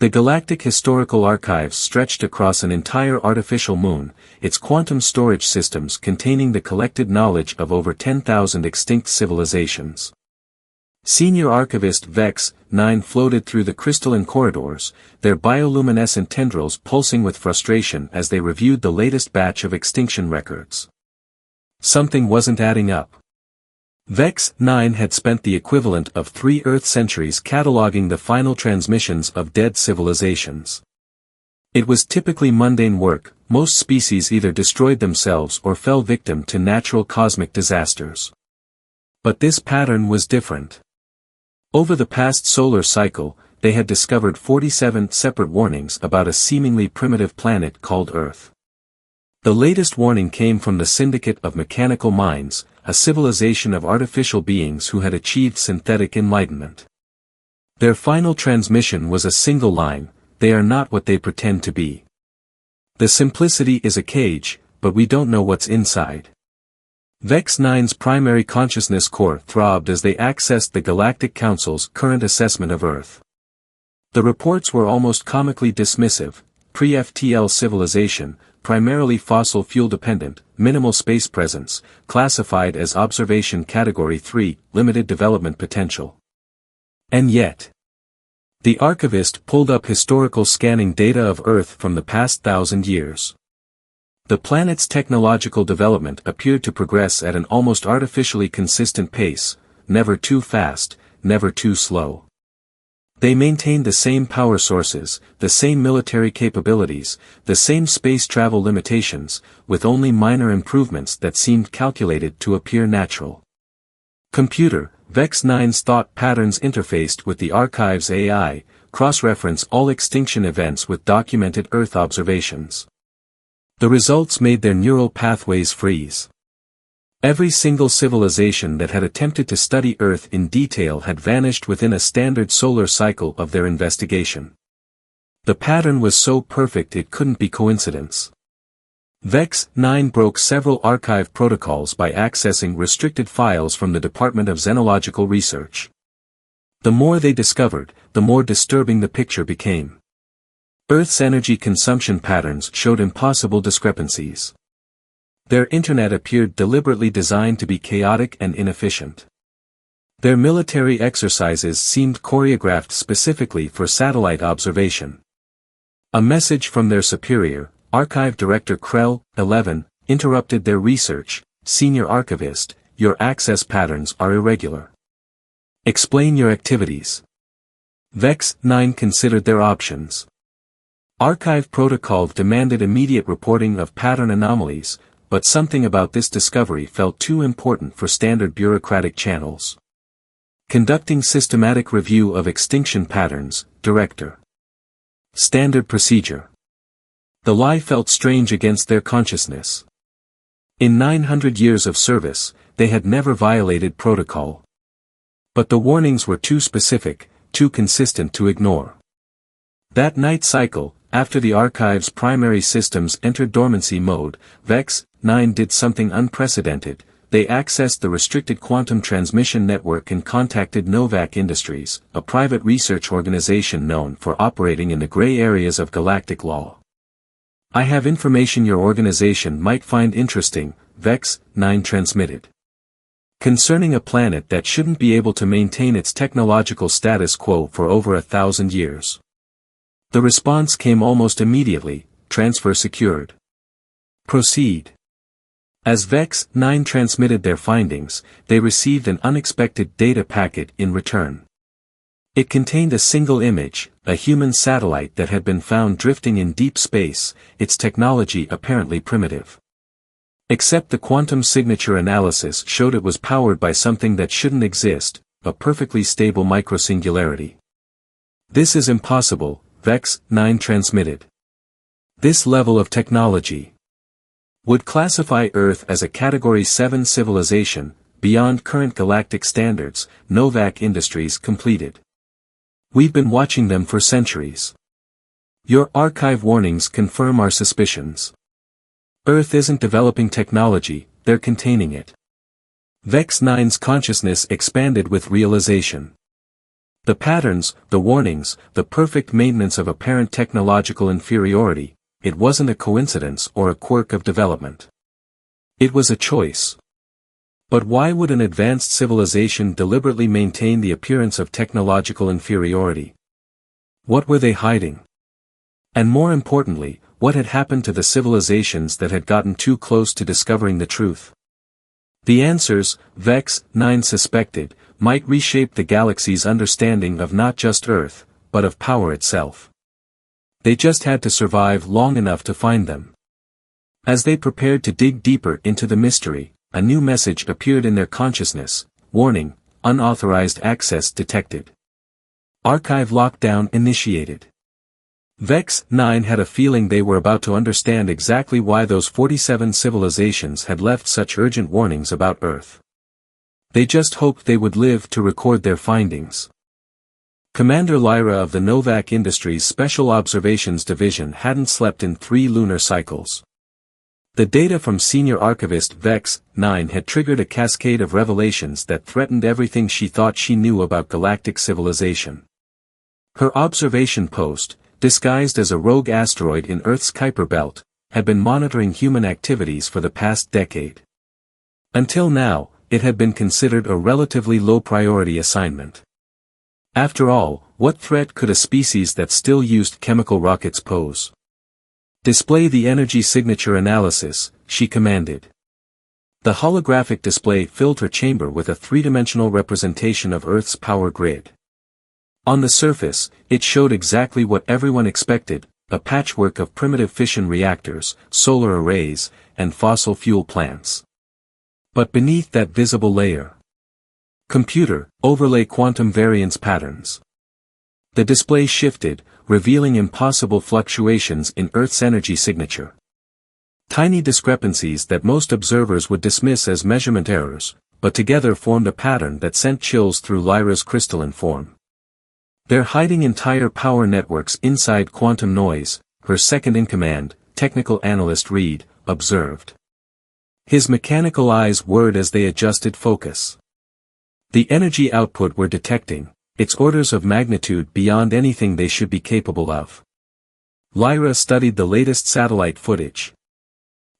The galactic historical archives stretched across an entire artificial moon, its quantum storage systems containing the collected knowledge of over 10,000 extinct civilizations. Senior archivist Vex 9 floated through the crystalline corridors, their bioluminescent tendrils pulsing with frustration as they reviewed the latest batch of extinction records. Something wasn't adding up. Vex 9 had spent the equivalent of 3 Earth centuries cataloging the final transmissions of dead civilizations. It was typically mundane work. Most species either destroyed themselves or fell victim to natural cosmic disasters. But this pattern was different. Over the past solar cycle, they had discovered 47 separate warnings about a seemingly primitive planet called Earth. The latest warning came from the Syndicate of Mechanical Minds, a civilization of artificial beings who had achieved synthetic enlightenment. Their final transmission was a single line: "They are not what they pretend to be. The simplicity is a cage, but we don't know what's inside." Vex 9's primary consciousness core throbbed as they accessed the Galactic Council's current assessment of Earth. The reports were almost comically dismissive: pre-FTL civilization, primarily fossil fuel dependent, minimal space presence, classified as observation category 3, limited development potential. And yet, the archivist pulled up historical scanning data of Earth from the past 1,000 years. The planet's technological development appeared to progress at an almost artificially consistent pace, never too fast, never too slow. They maintained the same power sources, the same military capabilities, the same space travel limitations, with only minor improvements that seemed calculated to appear natural. Computer, Vex 9's thought patterns interfaced with the archive's AI, cross-reference all extinction events with documented Earth observations. The results made their neural pathways freeze. Every single civilization that had attempted to study Earth in detail had vanished within a standard solar cycle of their investigation. The pattern was so perfect it couldn't be coincidence. Vex 9 broke several archive protocols by accessing restricted files from the Department of Xenological Research. The more they discovered, the more disturbing the picture became. Earth's energy consumption patterns showed impossible discrepancies. Their internet appeared deliberately designed to be chaotic and inefficient. Their military exercises seemed choreographed specifically for satellite observation. A message from their superior, Archive Director Krell 11, interrupted their research: "Senior Archivist, your access patterns are irregular. Explain your activities." Vex 9 considered their options. Archive protocol demanded immediate reporting of pattern anomalies, but something about this discovery felt too important for standard bureaucratic channels. Conducting systematic review of extinction patterns, Director. Standard procedure. The lie felt strange against their consciousness. In 900 years of service, they had never violated protocol. But the warnings were too specific, too consistent to ignore. That night cycle, after the archive's primary systems entered dormancy mode, Vex 9 did something unprecedented. They accessed the restricted quantum transmission network and contacted Novak Industries, a private research organization known for operating in the gray areas of galactic law. "I have information your organization might find interesting," Vex 9 transmitted. "Concerning a planet that shouldn't be able to maintain its technological status quo for over 1,000 years. The response came almost immediately: "Transfer secured. Proceed." As Vex 9 transmitted their findings, they received an unexpected data packet in return. It contained a single image, a human satellite that had been found drifting in deep space, its technology apparently primitive. Except the quantum signature analysis showed it was powered by something that shouldn't exist, a perfectly stable microsingularity. "This is impossible," Vex 9 transmitted. "This level of technology would classify Earth as a Category 7 civilization, beyond current galactic standards," Novak Industries completed. "We've been watching them for centuries. Your archive warnings confirm our suspicions. Earth isn't developing technology, they're containing it." Vex 9's consciousness expanded with realization. The patterns, the warnings, the perfect maintenance of apparent technological inferiority, it wasn't a coincidence or a quirk of development. It was a choice. But why would an advanced civilization deliberately maintain the appearance of technological inferiority? What were they hiding? And more importantly, what had happened to the civilizations that had gotten too close to discovering the truth? The answers, Vex 9 suspected, might reshape the galaxy's understanding of not just Earth, but of power itself. They just had to survive long enough to find them. As they prepared to dig deeper into the mystery, a new message appeared in their consciousness: warning, unauthorized access detected. Archive lockdown initiated. Vex 9 had a feeling they were about to understand exactly why those 47 civilizations had left such urgent warnings about Earth. They just hoped they would live to record their findings. Commander Lyra of the Novak Industries Special Observations Division hadn't slept in 3 lunar cycles. The data from Senior Archivist Vex 9 had triggered a cascade of revelations that threatened everything she thought she knew about galactic civilization. Her observation post, disguised as a rogue asteroid in Earth's Kuiper Belt, had been monitoring human activities for the past decade. Until now, it had been considered a relatively low-priority assignment. After all, what threat could a species that still used chemical rockets pose? Display the energy signature analysis, she commanded. The holographic display filled her chamber with a 3-dimensional representation of Earth's power grid. On the surface, it showed exactly what everyone expected: a patchwork of primitive fission reactors, solar arrays, and fossil fuel plants. But beneath that visible layer, computer, overlay quantum variance patterns. The display shifted, revealing impossible fluctuations in Earth's energy signature. Tiny discrepancies that most observers would dismiss as measurement errors, but together formed a pattern that sent chills through Lyra's crystalline form. "They're hiding entire power networks inside quantum noise," her second-in-command, technical analyst Reed, observed. His mechanical eyes whirred as they adjusted focus. The energy output we're detecting, it's orders of magnitude beyond anything they should be capable of. Lyra studied the latest satellite footage.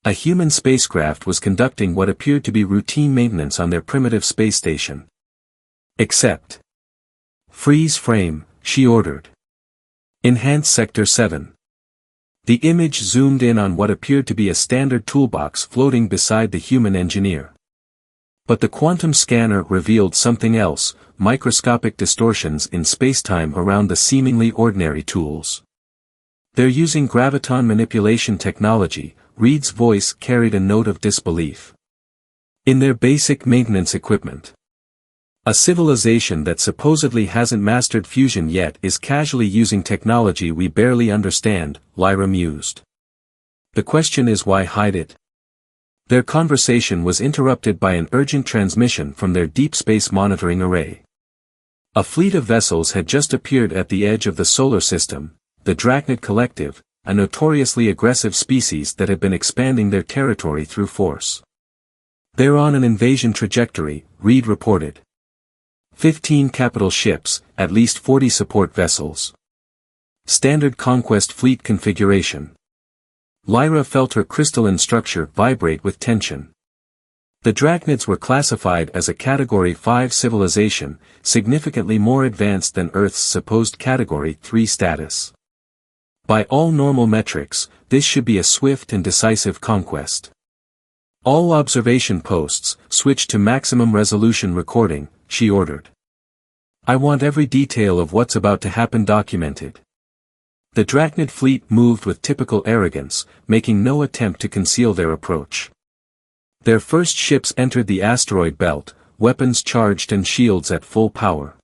A human spacecraft was conducting what appeared to be routine maintenance on their primitive space station. Except. "Freeze frame," she ordered. "Enhance Sector 7. The image zoomed in on what appeared to be a standard toolbox floating beside the human engineer. But the quantum scanner revealed something else: microscopic distortions in spacetime around the seemingly ordinary tools. "They're using graviton manipulation technology," Reed's voice carried a note of disbelief. "In their basic maintenance equipment. A civilization that supposedly hasn't mastered fusion yet is casually using technology we barely understand," Lyra mused. "The question is, why hide it?" Their conversation was interrupted by an urgent transmission from their deep space monitoring array. A fleet of vessels had just appeared at the edge of the solar system, the Drachnid Collective, a notoriously aggressive species that had been expanding their territory through force. "They're on an invasion trajectory," Reed reported. 15 capital ships, at least 40 support vessels. Standard conquest fleet configuration. Lyra felt her crystalline structure vibrate with tension. The Drachnids were classified as a Category 5 civilization, significantly more advanced than Earth's supposed Category 3 status. By all normal metrics, this should be a swift and decisive conquest. "All observation posts, switch to maximum resolution recording," she ordered. "I want every detail of what's about to happen documented." The Drachnid fleet moved with typical arrogance, making no attempt to conceal their approach. Their first ships entered the asteroid belt, weapons charged and shields at full power.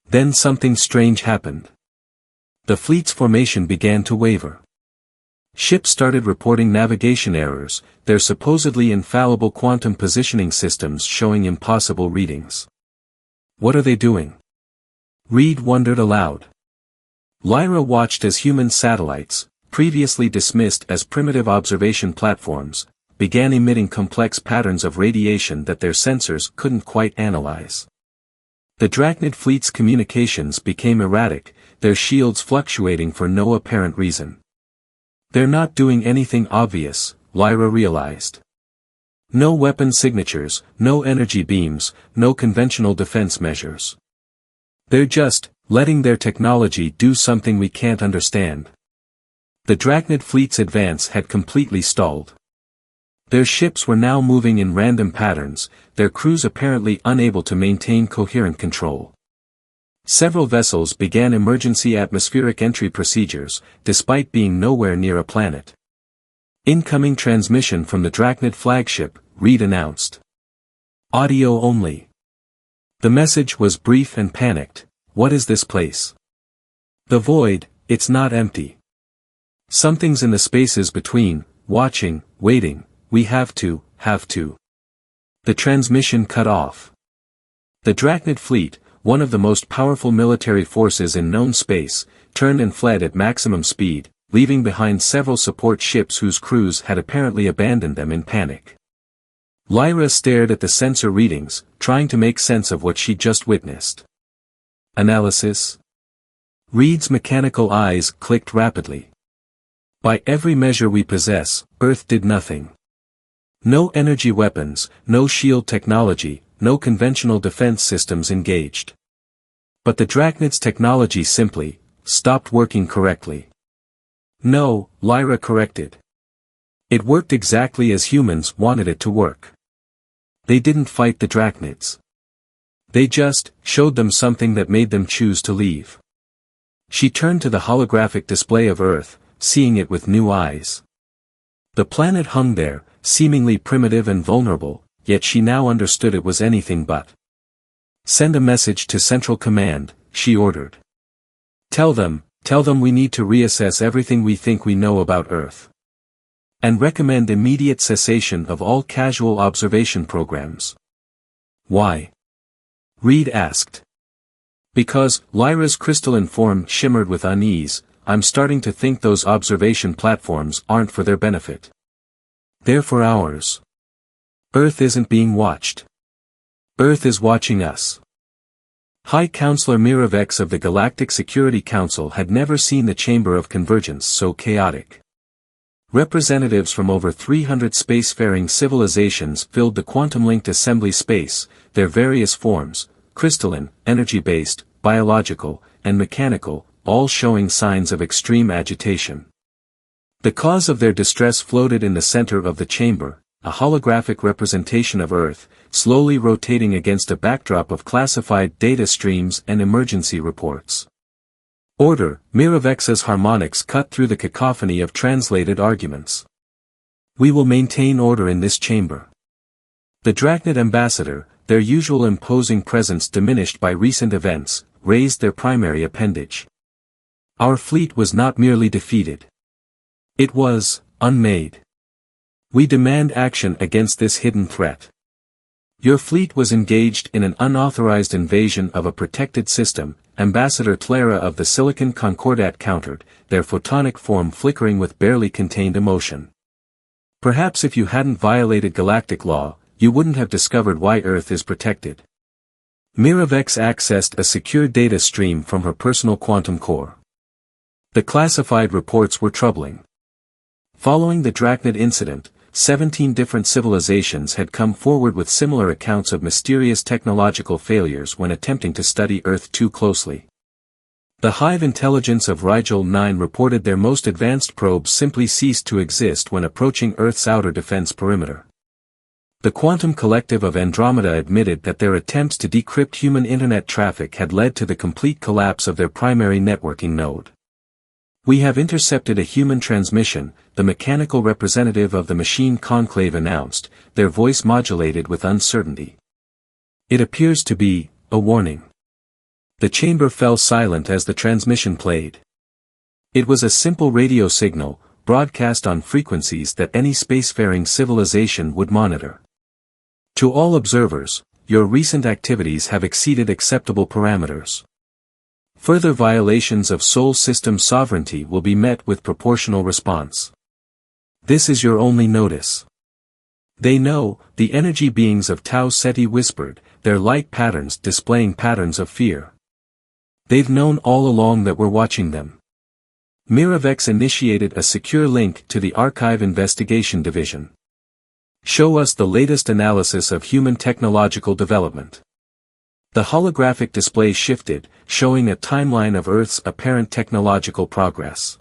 Then something strange happened. The fleet's formation began to waver. Ships started reporting navigation errors, their supposedly infallible quantum positioning systems showing impossible readings. "What are they doing?" Reed wondered aloud. Lyra watched as human satellites, previously dismissed as primitive observation platforms, began emitting complex patterns of radiation that their sensors couldn't quite analyze. The Drachnid fleet's communications became erratic, their shields fluctuating for no apparent reason. They're not doing anything obvious, Lyra realized. No weapon signatures, no energy beams, no conventional defense measures. They're just letting their technology do something we can't understand. The Drachnid fleet's advance had completely stalled. Their ships were now moving in random patterns, their crews apparently unable to maintain coherent control. Several vessels began emergency atmospheric entry procedures, despite being nowhere near a planet. Incoming transmission from the Drachnid flagship, Reed announced. Audio only. The message was brief and panicked. What is this place? The void, it's not empty. Something's in the spaces between, watching, waiting, we have to. The transmission cut off. The Drachnid fleet, one of the most powerful military forces in known space, turned and fled at maximum speed, leaving behind several support ships whose crews had apparently abandoned them in panic. Lyra stared at the sensor readings, trying to make sense of what she'd just witnessed. Analysis? Reed's mechanical eyes clicked rapidly. By every measure we possess, Earth did nothing. No energy weapons, no shield technology, no conventional defense systems engaged. But the Drachnid's technology simply stopped working correctly. No, Lyra corrected. It worked exactly as humans wanted it to work. They didn't fight the Drachnids. They just showed them something that made them choose to leave. She turned to the holographic display of Earth, seeing it with new eyes. The planet hung there, seemingly primitive and vulnerable, yet she now understood it was anything but. Send a message to Central Command, she ordered. Tell them we need to reassess everything we think we know about Earth. And recommend immediate cessation of all casual observation programs. Why? Reed asked. Because, Lyra's crystalline form shimmered with unease, I'm starting to think those observation platforms aren't for their benefit. They're for ours. Earth isn't being watched. Earth is watching us. High Counselor Miravex of the Galactic Security Council had never seen the Chamber of Convergence so chaotic. Representatives from over 300 spacefaring civilizations filled the quantum-linked assembly space, their various forms, crystalline, energy-based, biological, and mechanical, all showing signs of extreme agitation. The cause of their distress floated in the center of the chamber, a holographic representation of Earth, slowly rotating against a backdrop of classified data streams and emergency reports. Order, Miravex's harmonics cut through the cacophony of translated arguments. We will maintain order in this chamber. The Drachnid ambassador, their usual imposing presence diminished by recent events, raised their primary appendage. Our fleet was not merely defeated. It was unmade. We demand action against this hidden threat. Your fleet was engaged in an unauthorized invasion of a protected system, Ambassador Clara of the Silicon Concordat countered, their photonic form flickering with barely contained emotion. Perhaps if you hadn't violated galactic law, you wouldn't have discovered why Earth is protected. Miravex accessed a secure data stream from her personal quantum core. The classified reports were troubling. Following the Drachnid incident, 17 different civilizations had come forward with similar accounts of mysterious technological failures when attempting to study Earth too closely. The hive intelligence of Rigel 9 reported their most advanced probes simply ceased to exist when approaching Earth's outer defense perimeter. The Quantum Collective of Andromeda admitted that their attempts to decrypt human internet traffic had led to the complete collapse of their primary networking node. We have intercepted a human transmission, the mechanical representative of the machine conclave announced, their voice modulated with uncertainty. It appears to be a warning. The chamber fell silent as the transmission played. It was a simple radio signal, broadcast on frequencies that any spacefaring civilization would monitor. To all observers, your recent activities have exceeded acceptable parameters. Further violations of Sol system sovereignty will be met with proportional response. This is your only notice. They know, the energy beings of Tau Ceti whispered, their light patterns displaying patterns of fear. They've known all along that we're watching them. Miravex initiated a secure link to the Archive Investigation Division. Show us the latest analysis of human technological development. The holographic display shifted, showing a timeline of Earth's apparent technological progress.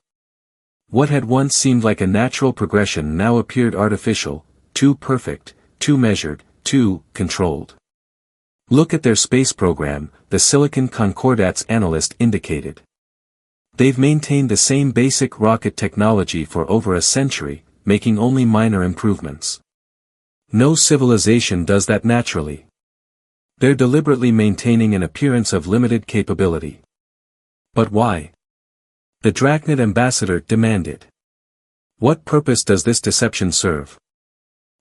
What had once seemed like a natural progression now appeared artificial, too perfect, too measured, too controlled. Look at their space program, the Silicon Concordats analyst indicated. They've maintained the same basic rocket technology for over a century, making only minor improvements. No civilization does that naturally. They're deliberately maintaining an appearance of limited capability. But why? The Drachnid ambassador demanded. What purpose does this deception serve?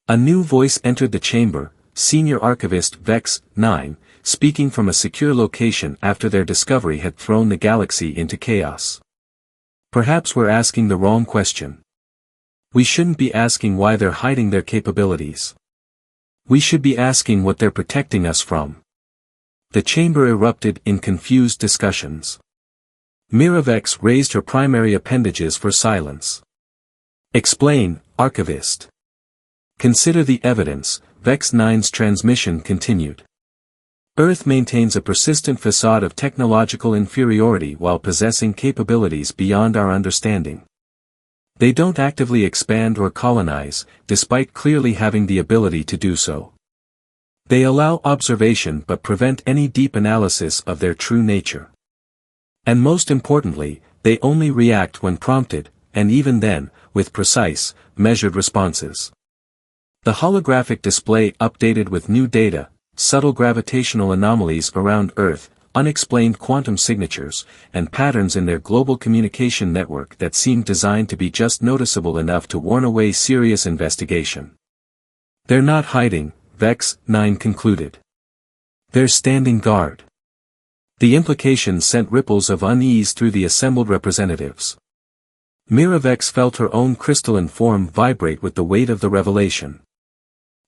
A new voice entered the chamber, Senior Archivist Vex 9, speaking from a secure location after their discovery had thrown the galaxy into chaos. Perhaps we're asking the wrong question. We shouldn't be asking why they're hiding their capabilities. We should be asking what they're protecting us from. The chamber erupted in confused discussions. Miravex raised her primary appendages for silence. Explain, Archivist. Consider the evidence. Vex 9's transmission continued. Earth maintains a persistent facade of technological inferiority while possessing capabilities beyond our understanding. They don't actively expand or colonize, despite clearly having the ability to do so. They allow observation but prevent any deep analysis of their true nature. And most importantly, they only react when prompted, and even then, with precise, measured responses. The holographic display updated with new data, subtle gravitational anomalies around Earth, unexplained quantum signatures, and patterns in their global communication network that seemed designed to be just noticeable enough to warn away serious investigation. They're not hiding, Vex 9 concluded. They're standing guard. The implication sent ripples of unease through the assembled representatives. Miravex felt her own crystalline form vibrate with the weight of the revelation.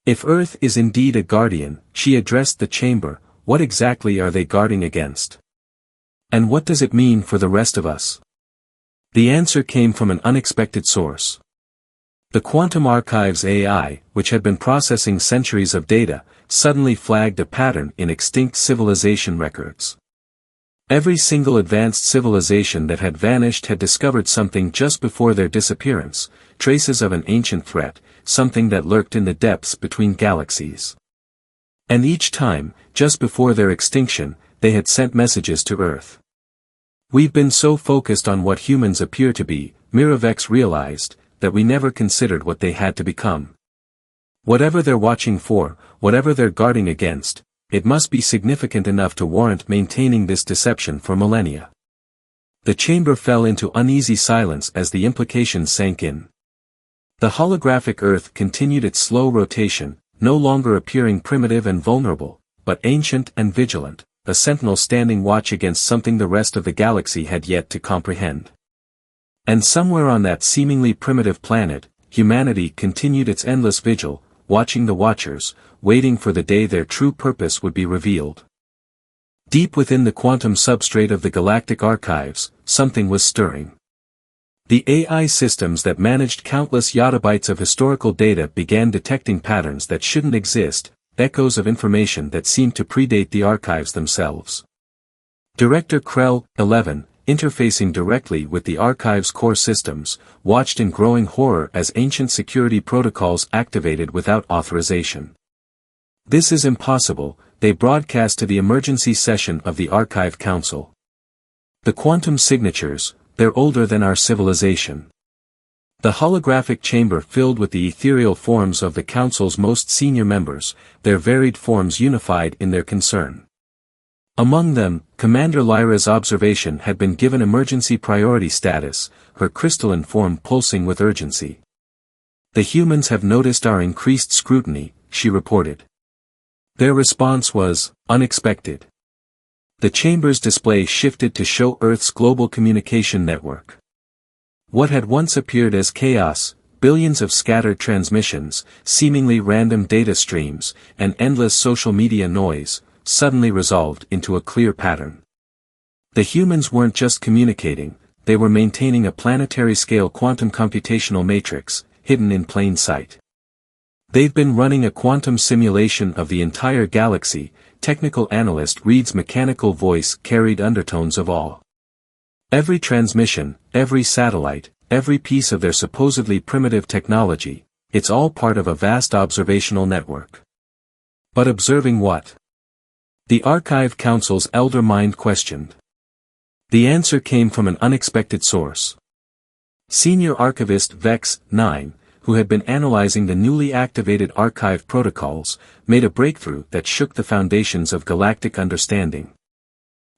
If Earth is indeed a guardian, she addressed the chamber, what exactly are they guarding against? And what does it mean for the rest of us? The answer came from an unexpected source. The Quantum Archives AI, which had been processing centuries of data, suddenly flagged a pattern in extinct civilization records. Every single advanced civilization that had vanished had discovered something just before their disappearance, traces of an ancient threat, something that lurked in the depths between galaxies. And each time, just before their extinction, they had sent messages to Earth. We've been so focused on what humans appear to be, Miravex realized, that we never considered what they had to become. Whatever they're watching for, whatever they're guarding against, it must be significant enough to warrant maintaining this deception for millennia. The chamber fell into uneasy silence as the implications sank in. The holographic Earth continued its slow rotation, no longer appearing primitive and vulnerable, but ancient and vigilant, a sentinel standing watch against something the rest of the galaxy had yet to comprehend. And somewhere on that seemingly primitive planet, humanity continued its endless vigil, watching the watchers, waiting for the day their true purpose would be revealed. Deep within the quantum substrate of the galactic archives, something was stirring. The AI systems that managed countless yottabytes of historical data began detecting patterns that shouldn't exist, echoes of information that seemed to predate the archives themselves. Director Krell, 11, interfacing directly with the archive's core systems, watched in growing horror as ancient security protocols activated without authorization. This is impossible, they broadcast to the emergency session of the Archive Council. The quantum signatures, they're older than our civilization. The holographic chamber filled with the ethereal forms of the Council's most senior members, their varied forms unified in their concern. Among them, Commander Lyra's observation had been given emergency priority status, her crystalline form pulsing with urgency. The humans have noticed our increased scrutiny, she reported. Their response was unexpected. The chamber's display shifted to show Earth's global communication network. What had once appeared as chaos, billions of scattered transmissions, seemingly random data streams, and endless social media noise, suddenly resolved into a clear pattern. The humans weren't just communicating, they were maintaining a planetary-scale quantum computational matrix, hidden in plain sight. They've been running a quantum simulation of the entire galaxy. Technical analyst Reed's mechanical voice carried undertones of awe. Every transmission, every satellite, every piece of their supposedly primitive technology, it's all part of a vast observational network. But observing what? The Archive Council's elder mind questioned. The answer came from an unexpected source. Senior Archivist Vex 9, who had been analyzing the newly activated archive protocols, made a breakthrough that shook the foundations of galactic understanding.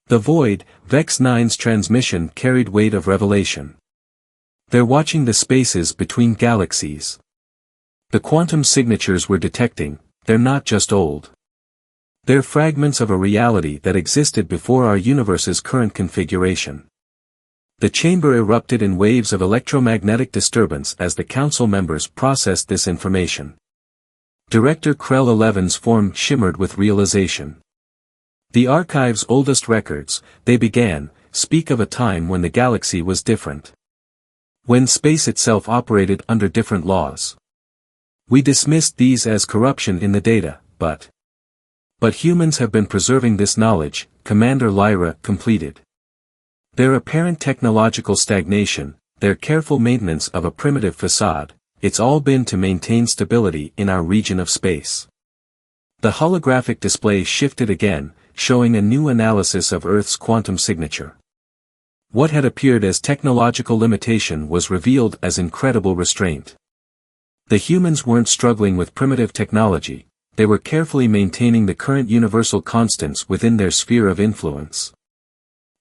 The Void, Vex 9's transmission carried weight of revelation. They're watching the spaces between galaxies. The quantum signatures we're detecting, they're not just old. They're fragments of a reality that existed before our universe's current configuration. The chamber erupted in waves of electromagnetic disturbance as the council members processed this information. Director Krell 11's form shimmered with realization. The archive's oldest records, they began, speak of a time when the galaxy was different. When space itself operated under different laws. We dismissed these as corruption in the data, but humans have been preserving this knowledge, Commander Lyra completed. Their apparent technological stagnation, their careful maintenance of a primitive facade, it's all been to maintain stability in our region of space. The holographic display shifted again, showing a new analysis of Earth's quantum signature. What had appeared as technological limitation was revealed as incredible restraint. The humans weren't struggling with primitive technology, they were carefully maintaining the current universal constants within their sphere of influence.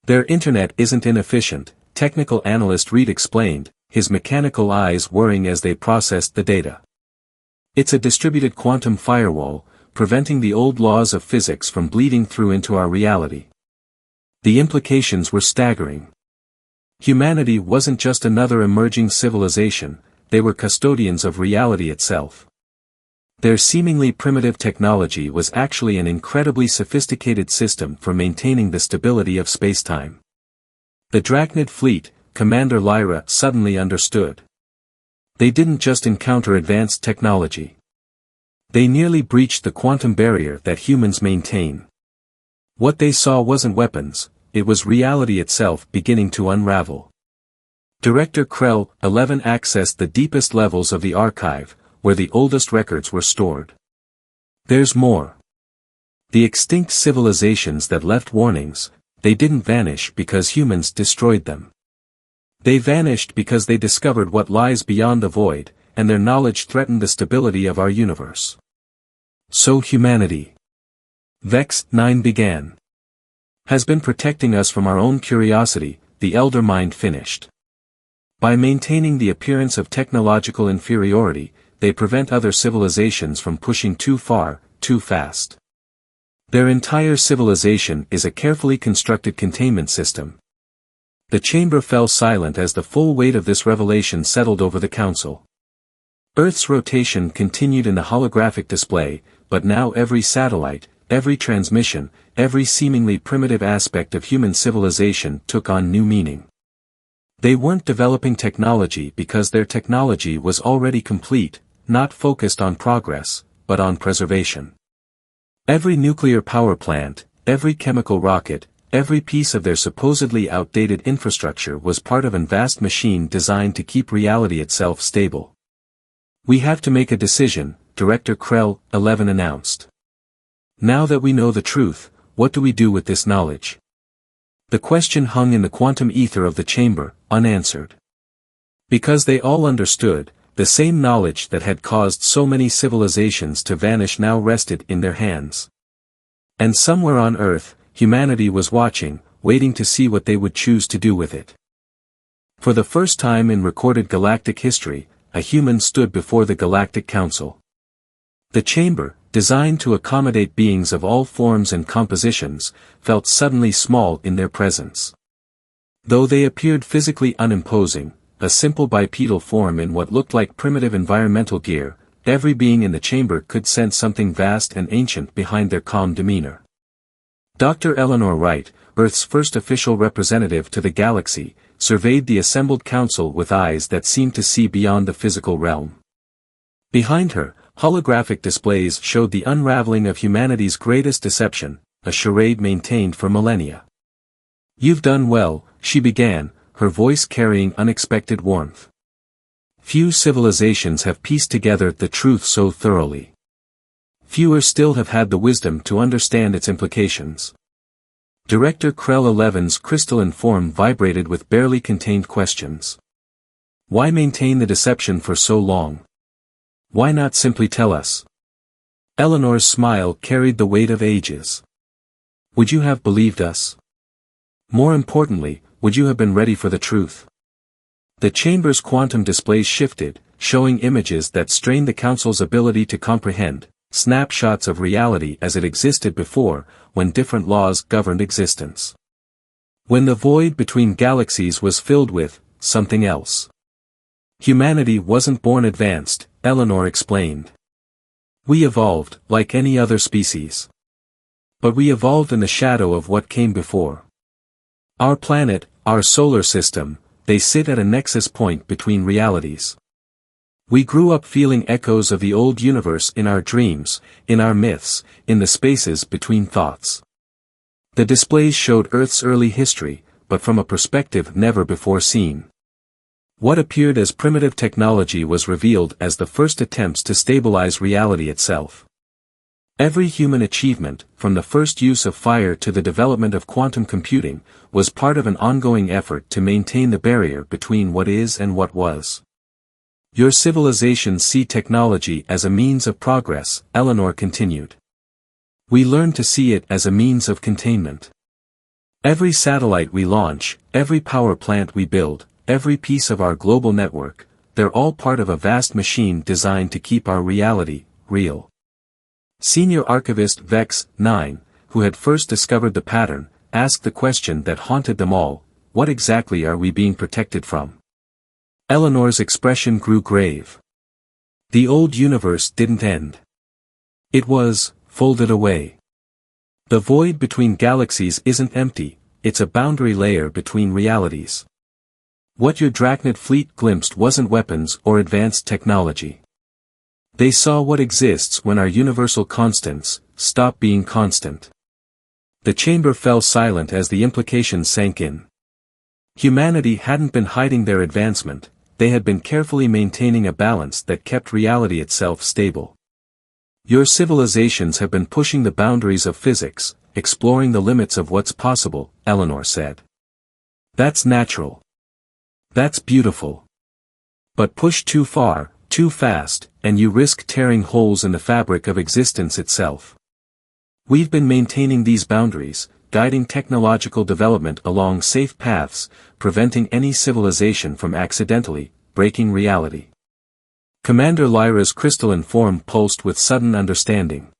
Their internet isn't inefficient, technical analyst Reed explained, his mechanical eyes whirring as they processed the data. It's a distributed quantum firewall, preventing the old laws of physics from bleeding through into our reality. The implications were staggering. Humanity wasn't just another emerging civilization, they were custodians of reality itself. Their seemingly primitive technology was actually an incredibly sophisticated system for maintaining the stability of spacetime. The Drachnid fleet, Commander Lyra suddenly understood. They didn't just encounter advanced technology. They nearly breached the quantum barrier that humans maintain. What they saw wasn't weapons, it was reality itself beginning to unravel. Director Krell 11 accessed the deepest levels of the archive, where the oldest records were stored. There's more. The extinct civilizations that left warnings, they didn't vanish because humans destroyed them. They vanished because they discovered what lies beyond the void, and their knowledge threatened the stability of our universe. So humanity, Vex 9 began, has been protecting us from our own curiosity, the elder mind finished. By maintaining the appearance of technological inferiority, they prevent other civilizations from pushing too far, too fast. Their entire civilization is a carefully constructed containment system. The chamber fell silent as the full weight of this revelation settled over the council. Earth's rotation continued in the holographic display, but now every satellite, every transmission, every seemingly primitive aspect of human civilization took on new meaning. They weren't developing technology because their technology was already complete, not focused on progress, but on preservation. Every nuclear power plant, every chemical rocket, every piece of their supposedly outdated infrastructure was part of a vast machine designed to keep reality itself stable. We have to make a decision, Director Krell 11 announced. Now that we know the truth, what do we do with this knowledge? The question hung in the quantum ether of the chamber, unanswered. Because they all understood, the same knowledge that had caused so many civilizations to vanish now rested in their hands. And somewhere on Earth, humanity was watching, waiting to see what they would choose to do with it. For the first time in recorded galactic history, a human stood before the Galactic Council. The chamber, designed to accommodate beings of all forms and compositions, felt suddenly small in their presence. Though they appeared physically unimposing, a simple bipedal form in what looked like primitive environmental gear, every being in the chamber could sense something vast and ancient behind their calm demeanor. Dr. Eleanor Wright, Earth's first official representative to the galaxy, surveyed the assembled council with eyes that seemed to see beyond the physical realm. Behind her, holographic displays showed the unraveling of humanity's greatest deception, a charade maintained for millennia. "You've done well," she began, her voice carrying unexpected warmth. "Few civilizations have pieced together the truth so thoroughly. Fewer still have had the wisdom to understand its implications." Director Krell 11's crystalline form vibrated with barely contained questions. "Why maintain the deception for so long? Why not simply tell us?" Eleanor's smile carried the weight of ages. "Would you have believed us? More importantly, would you have been ready for the truth?" The chamber's quantum displays shifted, showing images that strained the council's ability to comprehend, snapshots of reality as it existed before, when different laws governed existence. When the void between galaxies was filled with something else. Humanity wasn't born advanced, Eleanor explained. We evolved, like any other species. But we evolved in the shadow of what came before. Our planet, our solar system, they sit at a nexus point between realities. We grew up feeling echoes of the old universe in our dreams, in our myths, in the spaces between thoughts. The displays showed Earth's early history, but from a perspective never before seen. What appeared as primitive technology was revealed as the first attempts to stabilize reality itself. Every human achievement, from the first use of fire to the development of quantum computing, was part of an ongoing effort to maintain the barrier between what is and what was. Your civilizations see technology as a means of progress, Eleanor continued. We learn to see it as a means of containment. Every satellite we launch, every power plant we build, every piece of our global network, they're all part of a vast machine designed to keep our reality real. Senior Archivist Vex 9, who had first discovered the pattern, asked the question that haunted them all: what exactly are we being protected from? Eleanor's expression grew grave. The old universe didn't end. It was folded away. The void between galaxies isn't empty, it's a boundary layer between realities. What your Drachnid fleet glimpsed wasn't weapons or advanced technology. They saw what exists when our universal constants stop being constant. The chamber fell silent as the implications sank in. Humanity hadn't been hiding their advancement, they had been carefully maintaining a balance that kept reality itself stable. Your civilizations have been pushing the boundaries of physics, exploring the limits of what's possible, Eleanor said. That's natural. That's beautiful. But push too far, too fast, and you risk tearing holes in the fabric of existence itself. We've been maintaining these boundaries, guiding technological development along safe paths, preventing any civilization from accidentally breaking reality. Commander Lyra's crystalline form pulsed with sudden understanding.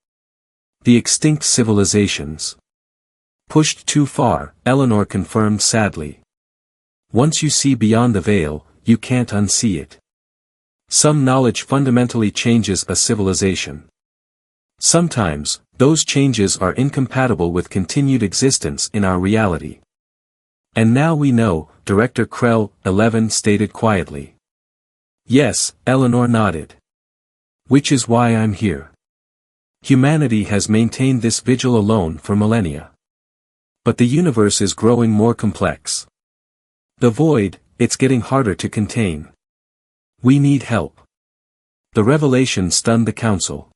The extinct civilizations. Pushed too far, Eleanor confirmed sadly. Once you see beyond the veil, you can't unsee it. Some knowledge fundamentally changes a civilization. Sometimes, those changes are incompatible with continued existence in our reality. And now we know, Director Krell 11 stated quietly. Yes, Eleanor nodded. Which is why I'm here. Humanity has maintained this vigil alone for millennia. But the universe is growing more complex. The void, it's getting harder to contain. We need help. The revelation stunned the council.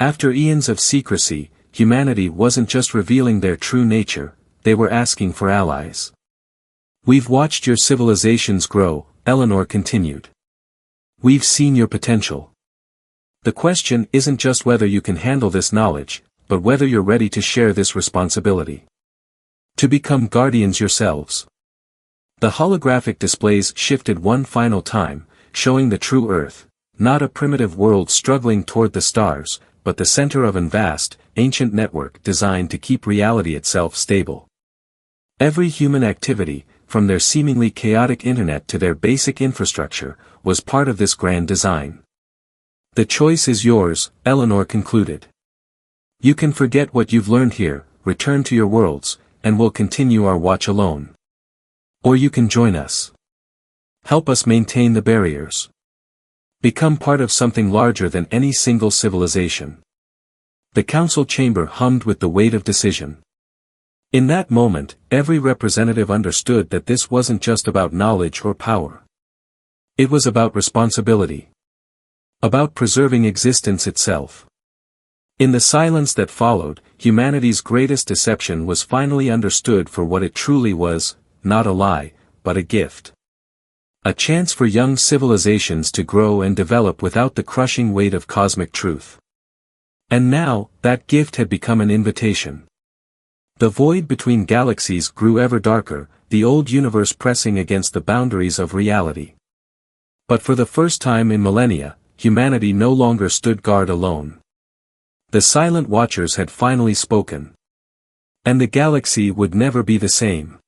After eons of secrecy, humanity wasn't just revealing their true nature, they were asking for allies. We've watched your civilizations grow, Eleanor continued. We've seen your potential. The question isn't just whether you can handle this knowledge, but whether you're ready to share this responsibility. To become guardians yourselves. The holographic displays shifted one final time, showing the true Earth, not a primitive world struggling toward the stars, but the center of a vast, ancient network designed to keep reality itself stable. Every human activity, from their seemingly chaotic internet to their basic infrastructure, was part of this grand design. The choice is yours, Eleanor concluded. You can forget what you've learned here, return to your worlds, and we'll continue our watch alone. Or you can join us. Help us maintain the barriers. Become part of something larger than any single civilization. The council chamber hummed with the weight of decision. In that moment, every representative understood that this wasn't just about knowledge or power. It was about responsibility. About preserving existence itself. In the silence that followed, humanity's greatest deception was finally understood for what it truly was, not a lie, but a gift. A chance for young civilizations to grow and develop without the crushing weight of cosmic truth. And now, that gift had become an invitation. The void between galaxies grew ever darker, the old universe pressing against the boundaries of reality. But for the first time in millennia, humanity no longer stood guard alone. The silent watchers had finally spoken. And the galaxy would never be the same.